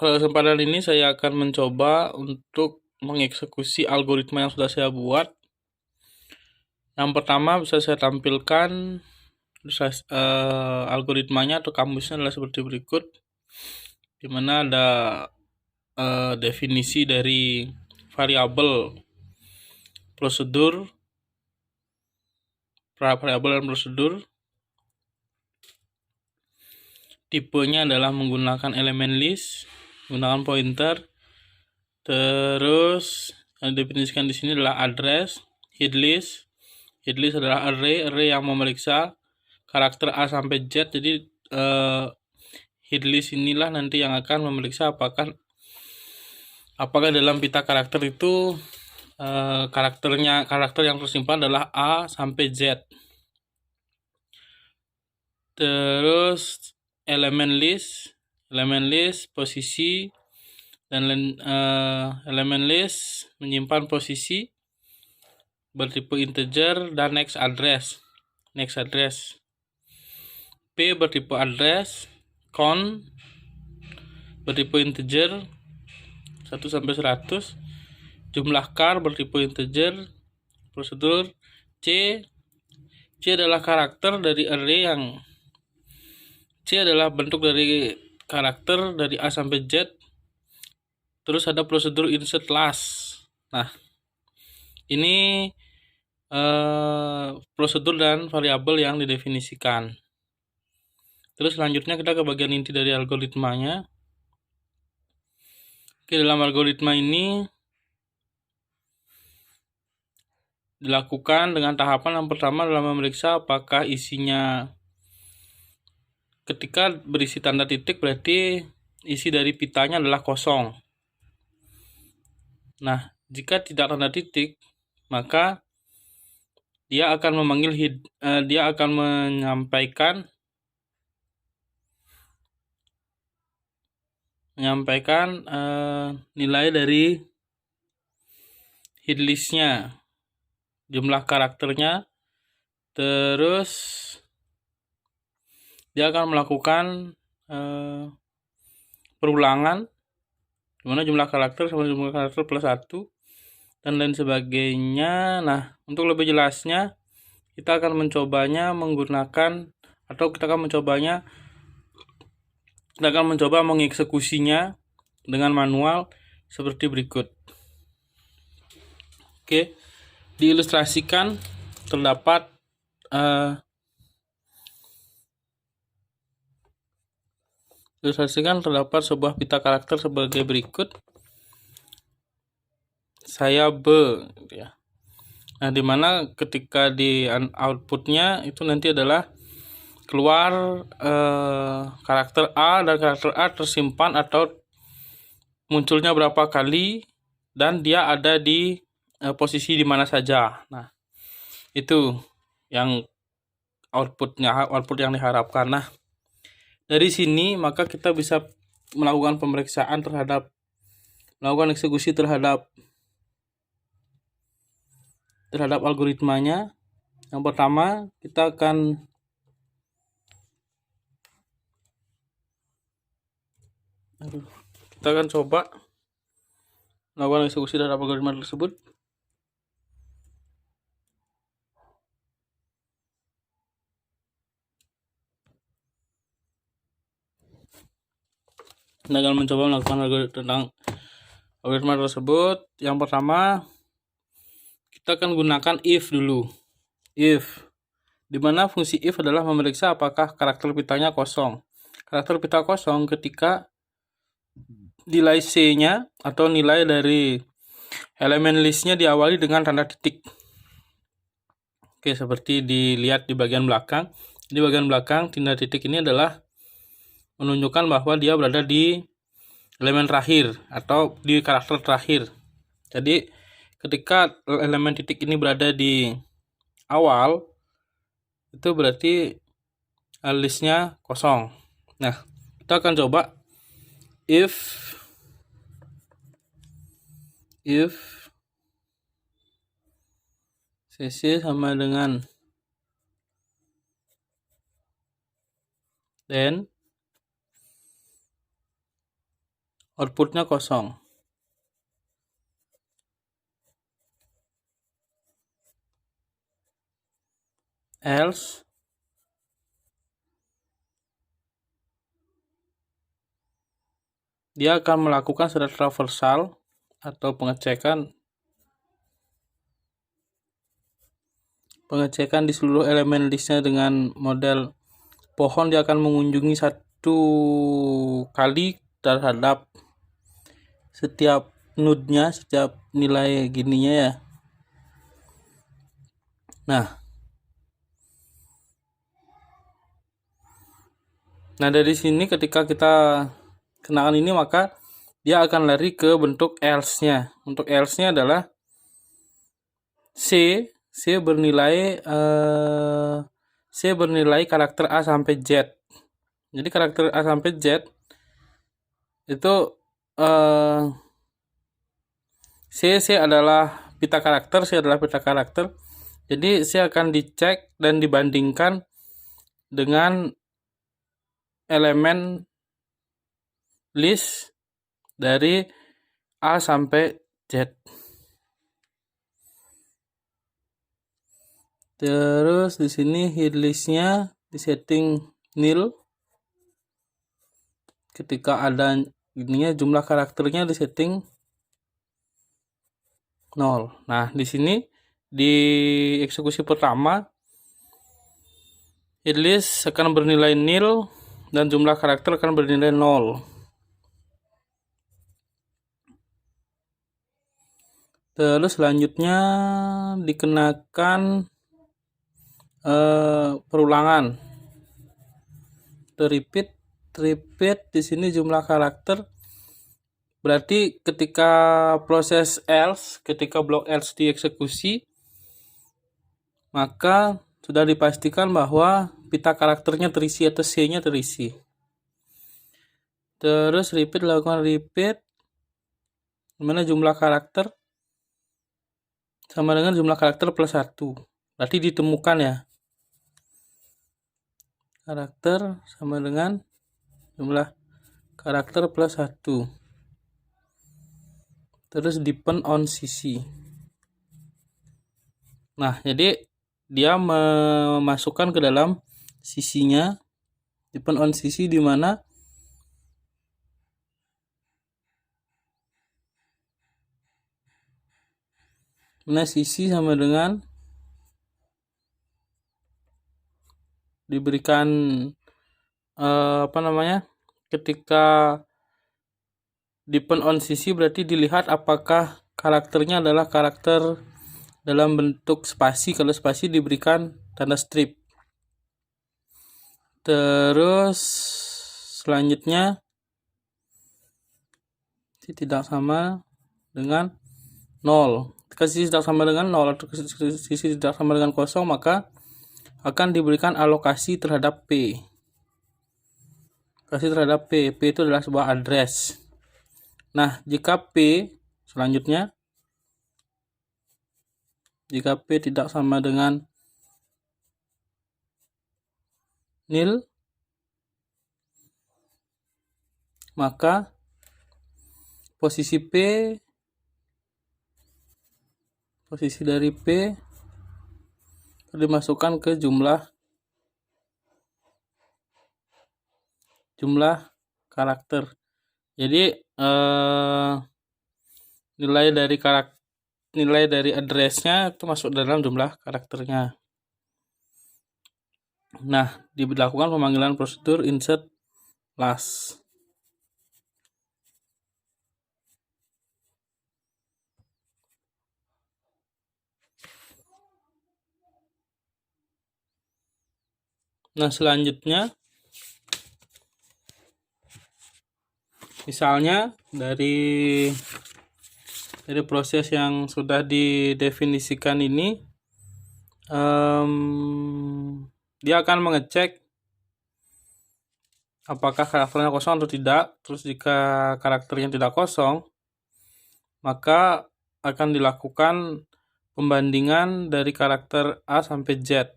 pada kesempatan ini saya akan mencoba untuk mengeksekusi algoritma yang sudah saya buat. Yang pertama bisa saya tampilkan algoritmanya atau kamusnya adalah seperti berikut, di mana ada definisi dari variabel, prosedur, variabel dan prosedur. Tipenya adalah menggunakan elemen list, menggunakan pointer. Terus yang didefinisikan di sini adalah address, head list. Head list adalah array yang memeriksa karakter A sampai Z. Jadi head list inilah nanti yang akan memeriksa apakah dalam pita karakter itu karakter yang tersimpan adalah A sampai Z. Terus elemen list posisi, dan elemen list menyimpan posisi bertipe integer dan next address. P bertipe address, count bertipe integer 1 sampai 100, jumlah char bertipe integer, prosedur C adalah karakter dari array yang C adalah bentuk dari karakter dari A sampai Z. Terus ada prosedur insert last. Nah, ini prosedur dan variabel yang didefinisikan. Terus selanjutnya kita ke bagian inti dari algoritmanya. Oke, dalam algoritma ini dilakukan dengan tahapan yang pertama adalah memeriksa apakah isinya, ketika berisi tanda titik berarti isi dari pitanya adalah kosong. Nah, jika tidak tanda titik, maka dia akan menyampaikan nilai dari head listnya, jumlah karakternya. Terus dia akan melakukan perulangan, dimana jumlah karakter sama jumlah karakter plus 1 dan lain sebagainya. Nah, untuk lebih jelasnya kita akan mencobanya mengeksekusinya dengan manual seperti berikut. Oke, diilustrasikan terdapat sebuah pita karakter sebagai berikut. Saya gitu ya. Nah, dimana ketika di outputnya itu nanti adalah keluar karakter A, dan karakter A tersimpan atau munculnya berapa kali, dan dia ada di posisi di mana saja. Nah, itu yang output yang diharapkan. Nah, dari sini maka kita bisa melakukan pemeriksaan melakukan eksekusi terhadap algoritmanya. Yang pertama kita akan coba melakukan eksekusi terhadap algoritma tersebut. Kita akan mencoba melakukan algoritma tersebut. Yang pertama kita akan gunakan if dulu. If, dimana fungsi if adalah memeriksa apakah karakter pitanya kosong. Karakter pita kosong ketika nilai C-nya atau nilai dari elemen listnya diawali dengan tanda titik. Oke, seperti dilihat di bagian belakang. Di bagian belakang tanda titik ini adalah menunjukkan bahwa dia berada di elemen terakhir atau di karakter terakhir. Jadi ketika elemen titik ini berada di awal, itu berarti listnya kosong. Nah, kita akan coba if cc sama dengan then outputnya kosong. Else dia akan melakukan secara traversal atau pengecekan di seluruh elemen listnya dengan model pohon. Dia akan mengunjungi satu kali terhadap setiap node-nya, setiap nilai gininya ya. Nah dari sini ketika kita kenakan ini, maka dia akan lari ke bentuk else-nya. Untuk else-nya adalah C bernilai karakter A sampai Z. Jadi karakter A sampai Z itu C adalah pita karakter. Jadi C akan dicek dan dibandingkan dengan elemen list dari A sampai Z. Terus di sini hit listnya disetting nil. Ketika ada ininya, jumlah karakternya disetting 0. Nah, di sini di eksekusi pertama hit list akan bernilai nil dan jumlah karakter akan bernilai 0. Terus selanjutnya dikenakan perulangan. Repeat di sini jumlah karakter. Berarti ketika proses else, ketika blok else dieksekusi, maka sudah dipastikan bahwa pita karakternya terisi atau C-nya terisi. Terus lakukan repeat, dimana jumlah karakter sama dengan jumlah karakter plus 1. Berarti ditemukan ya. Karakter sama dengan jumlah karakter plus 1. Terus depend on CC. Nah, jadi dia memasukkan ke dalam CC-nya depend on CC, di mana CC sama dengan diberikan ketika depend on CC berarti dilihat apakah karakternya adalah karakter dalam bentuk spasi. Kalau spasi diberikan tanda strip. Terus selanjutnya tidak sama dengan 0. Jika sisi tidak sama dengan 0 atau sisi tidak sama dengan kosong, maka akan diberikan alokasi terhadap P. Alokasi terhadap P. P itu adalah sebuah address. Nah, jika P selanjutnya, jika P tidak sama dengan nil, maka posisi dari P dimasukkan ke jumlah karakter. Jadi nilai dari address-nya itu masuk dalam jumlah karakternya. Nah, dilakukan pemanggilan prosedur insert last. Nah, selanjutnya misalnya dari proses yang sudah didefinisikan ini, dia akan mengecek apakah karakternya kosong atau tidak. Terus jika karakternya tidak kosong, maka akan dilakukan pembandingan dari karakter A sampai Z.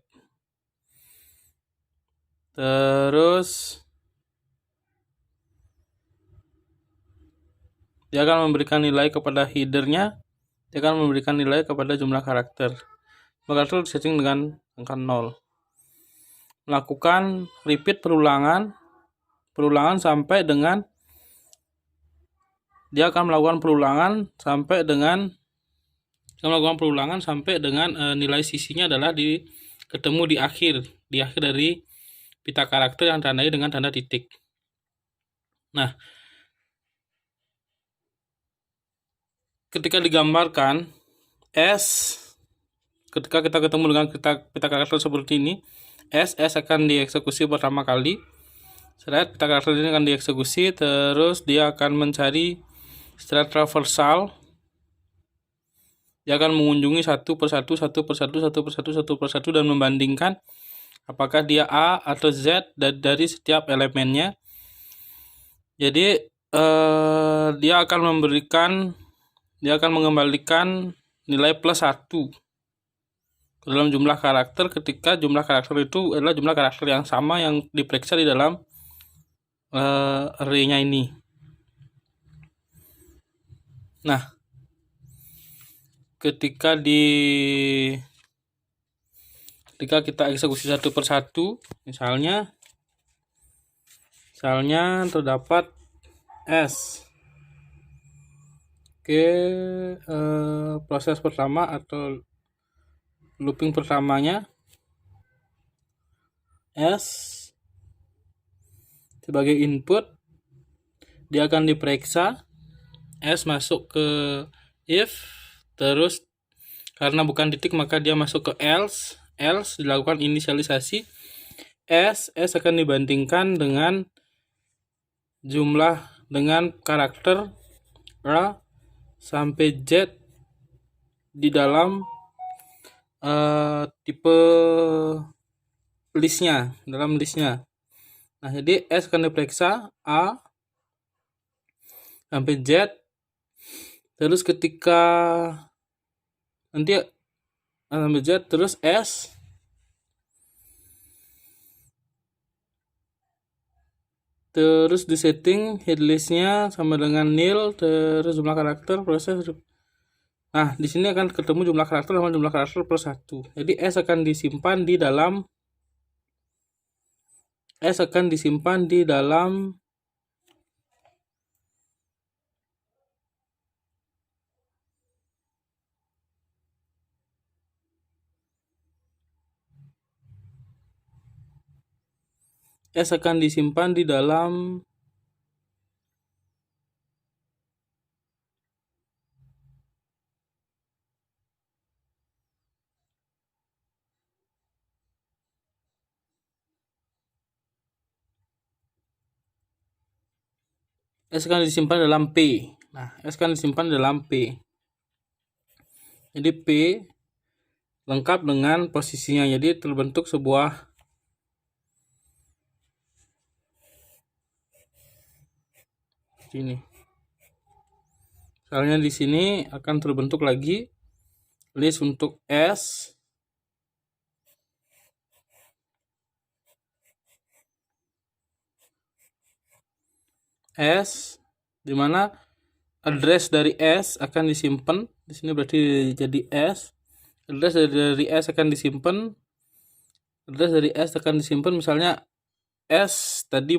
Terus dia akan memberikan nilai kepada headernya, dia akan memberikan nilai kepada jumlah karakter. Jumlah karakter disetting dengan angka 0. Melakukan repeat perulangan sampai dengan dia akan melakukan perulangan sampai dengan nilai sisinya adalah ketemu di akhir dari pita karakter yang ditandai dengan tanda titik. Nah, ketika digambarkan S, ketika kita ketemu dengan pita karakter seperti ini, S akan dieksekusi pertama kali. Setelah pita karakter ini akan dieksekusi, terus dia akan mencari secara traversal. Dia akan mengunjungi satu persatu dan membandingkan apakah dia A atau Z dari setiap elemennya. Jadi dia akan mengembalikan nilai plus 1 ke dalam jumlah karakter ketika jumlah karakter itu adalah jumlah karakter yang sama yang diperiksa di dalam array-nya ini. Nah, ketika kita eksekusi satu persatu, misalnya terdapat S. Oke, proses pertama atau looping pertamanya S sebagai input, dia akan diperiksa. S masuk ke if, terus karena bukan titik maka dia masuk ke else dilakukan inisialisasi. S akan dibandingkan dengan karakter A sampai Z di dalam tipe listnya. Nah, jadi S akan diperiksa A sampai Z. Terus ketika nanti A sampai Z, terus S terus di setting headlistnya sama dengan nil, terus jumlah karakter proses. Nah, di sini akan ketemu jumlah karakter sama jumlah karakter plus 1. Jadi S akan disimpan di dalam dalam P. Nah, S akan disimpan dalam P. Jadi P lengkap dengan posisinya. Jadi terbentuk sebuah ini. Misalnya di sini akan terbentuk lagi list untuk S. Di mana address dari S akan disimpan. Di sini berarti jadi S. Address dari S akan disimpan. Misalnya S tadi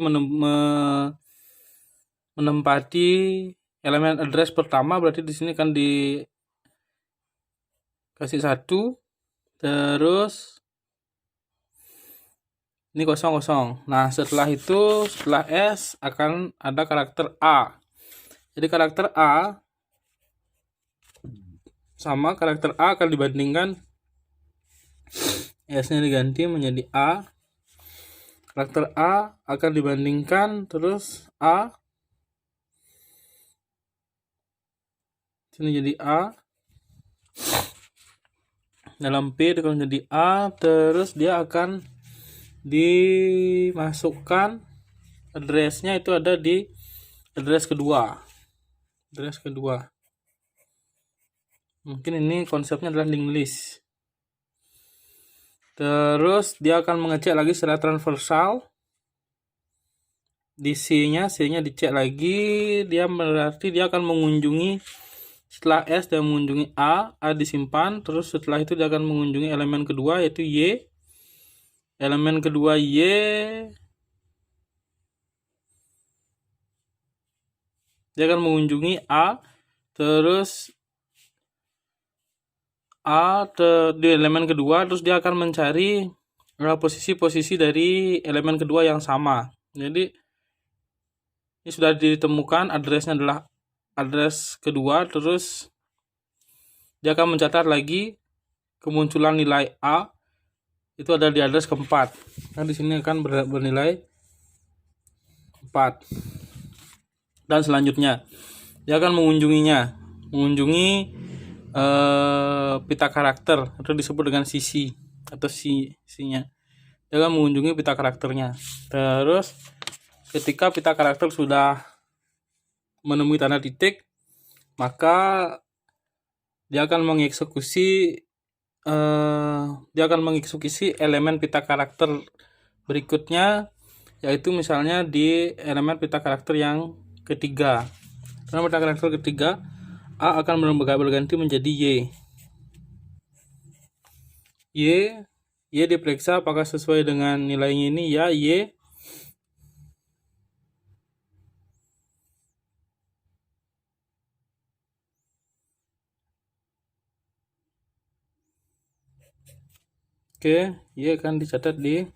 menempati elemen address pertama, berarti di sini akan dikasih 1. Terus ini kosong. Nah, setelah S akan ada karakter A. Jadi karakter A akan dibandingkan, S-nya diganti menjadi A. Karakter A akan dibandingkan terus A. Sini jadi A. Dalam P akan menjadi A, terus dia akan dimasukkan address-nya itu ada di address kedua. Mungkin ini konsepnya adalah linked list. Terus dia akan mengecek lagi secara transversal. di C-nya dicek lagi, dia berarti dia akan mengunjungi setelah S dan mengunjungi A disimpan, terus setelah itu dia akan mengunjungi elemen kedua yaitu Y. Elemen kedua Y dia akan mengunjungi A, terus di elemen kedua, terus dia akan mencari posisi-posisi dari elemen kedua yang sama. Jadi ini sudah ditemukan addressnya adalah address kedua, terus dia akan mencatat lagi kemunculan nilai A itu ada di address keempat. Nah di sini akan bernilai 4. Dan selanjutnya dia akan mengunjungi pita karakter atau disebut dengan sisi atau C-nya. Dia akan mengunjungi pita karakternya. Terus ketika pita karakter sudah menemui tanda titik, maka dia akan mengeksekusi elemen pita karakter berikutnya, yaitu misalnya di elemen pita karakter yang ketiga. Karena pita karakter ketiga A akan berganti menjadi Y diperiksa apakah sesuai dengan nilainya ini, ya Y. Oke, Y akan dicatat di.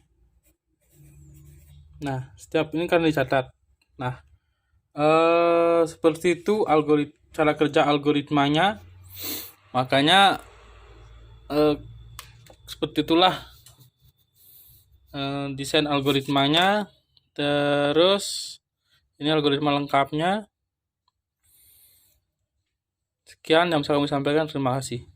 Nah, setiap ini kan dicatat. Nah, seperti itu cara kerja algoritmanya. Makanya seperti itulah desain algoritmanya. Terus ini algoritma lengkapnya. Sekian yang bisa kami sampaikan, terima kasih.